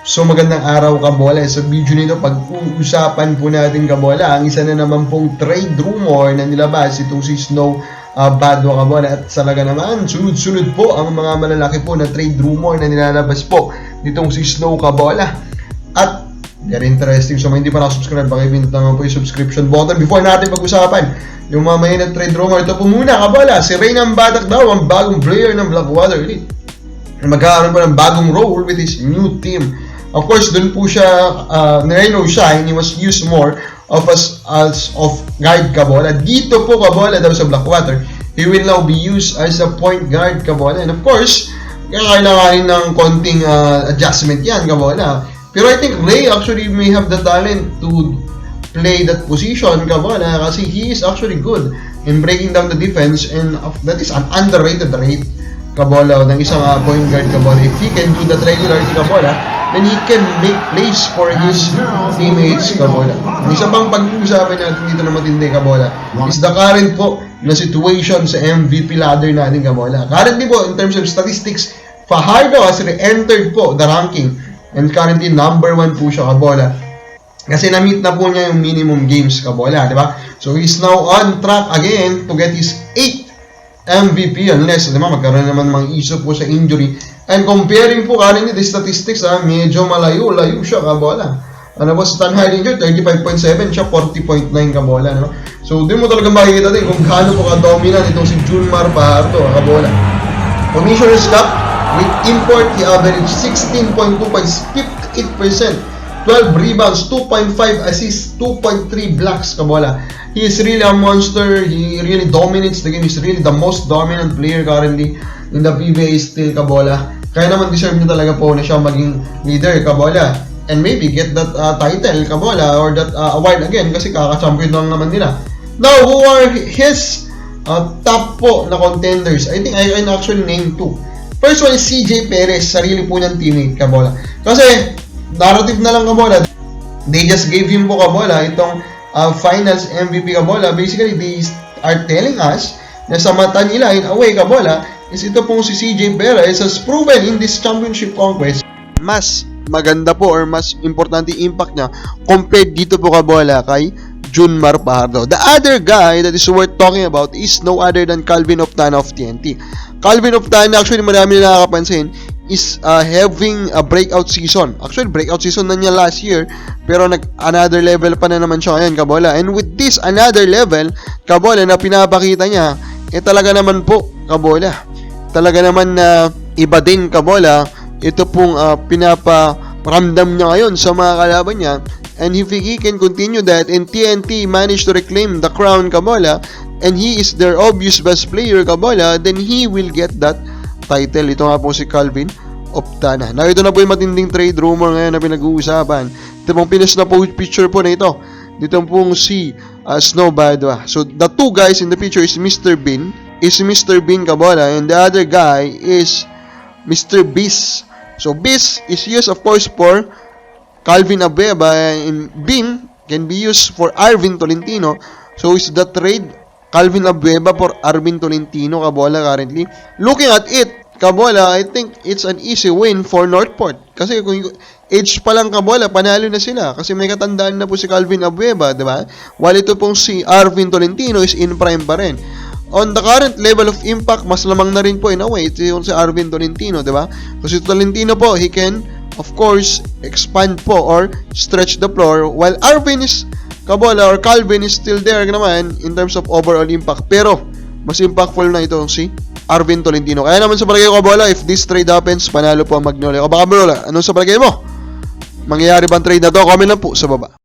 So magandang araw kabola. Sa video nito pag-uusapan po natin kabola ang isa na naman pong trade rumor na nilabas itong si Snow Badwa kabola. At talaga naman sunod-sunod po ang mga malalaki po na trade rumor na nilalabas po nitong si Snow kabola. At very interesting. So hindi pa nakasubscribe, pakipindot naman po yung subscription button before natin pag-usapan yung mga mainit trade rumor. Ito po muna kabola, si Reynan Batak daw ang bagong player ng Blackwater Elite. Magkakaroon po ng bagong role with his new team. Of course, dun po siya, Reno Shine, he was used more of as of guard kabola. Dito po kabola daw sa Blackwater, he will now be used as a point guard kabola. And of course, kailangan ng konting adjustment yan kabola. Pero I think Ray actually may have the talent to play that position kabola kasi he is actually good in breaking down the defense, and that is an underrated rate kabola ng isang point guard kabola. If he can do that regularly kabola, then he can make plays for his teammates kabola. Ang isa pang pag-uusapan natin dito na matindi kabola is the current po na situation sa MVP ladder natin kabola. Currently po in terms of statistics, Fajardo has re-entered po the ranking and currently number 1 po siya kabola. Kasi na-meet na po niya yung minimum games kabola, di ba? So he's now on track again to get his 8th MVP unless, di ba, magkaroon naman mga issue po sa injury. And comparing po kanina the statistics, medyo malayo-layo siya kabola. Ano po, sa Tanhai Ranger, 35.7 siya, 40.9 kabola. No? So, din mo talaga makikita din kung gaano po ka-dominant itong si Junmar Fajardo kabola. Commissioner's Cup, with import, he averaged 16.2 points, 58%, 12 rebounds, 2.5 assists, 2.3 blocks kabola. He is really a monster. He really dominates the game. He's really the most dominant player currently in the PBA still kabola. Kaya naman deserve niya talaga po na siya maging leader kabola. And maybe get that title kabola or that award again kasi kaka-champion lang naman nila. Now, who are his top po na contenders? I think I can actually name 2. First one is CJ Perez, sarili po niyang teammate kabola. Kasi narrative na lang kabola. They just gave him po kabola itong finals MVP kabola. Basically, they are telling us na sa mata nila in a way kabola is ito pong si CJ Perez has proven in this championship conquest mas maganda po or mas importante impact niya compared dito po kabola kay Junmar Fajardo. The other guy that is worth talking about is no other than Calvin Oftana of TNT. Calvin Oftana, actually marami na nakakapansin, is having a breakout season. Actually, breakout season na niya last year, pero another level pa na naman siya ngayon, kabola. And with this another level, kabola, na pinapakita niya, talaga naman po, kabola, talaga naman na iba din, kabola, ito pong pinaparamdam niya ngayon sa mga kalaban niya. And if he can continue that, and TNT managed to reclaim the crown, kabola, and he is their obvious best player, kabola, then he will get that title. Ito nga po si Calvin Oftana. Now, ito na po yung matinding trade rumor ngayon na pinag-uusapan. Ito pong pinost na po picture po na ito. Dito pong si Snow Badwa. So, the two guys in the picture is Mr. Bean. Kabola, and the other guy is Mr. Beast. So, Beast is used, of course, for Calvin Abueva, and Bean can be used for Arvin Tolentino. So, is the trade Calvin Abueva for Arvin Tolentino, kabola, currently. Looking at it, kabola, I think it's an easy win for Northport. Kasi kung age pa lang, kabola, panalo na sila. Kasi may katandaan na po si Calvin Abueva, di ba? While ito pong si Arvin Tolentino is in prime pa rin. On the current level of impact, mas lamang na rin po in a way. Ito yung si Arvin Tolentino, di ba? Kasi Tolentino po, he can, of course, expand po or stretch the floor. While Arvin is kabola or Calvin is still there naman in terms of overall impact. Pero, mas impactful na ito si Arvin Tolentino. Kaya naman sa palagay ko kabola, if this trade happens, panalo po ang Magnolia. O baka bro, anong sa palagay mo? Mangyayari ba ang trade na to? Comment lang po sa baba.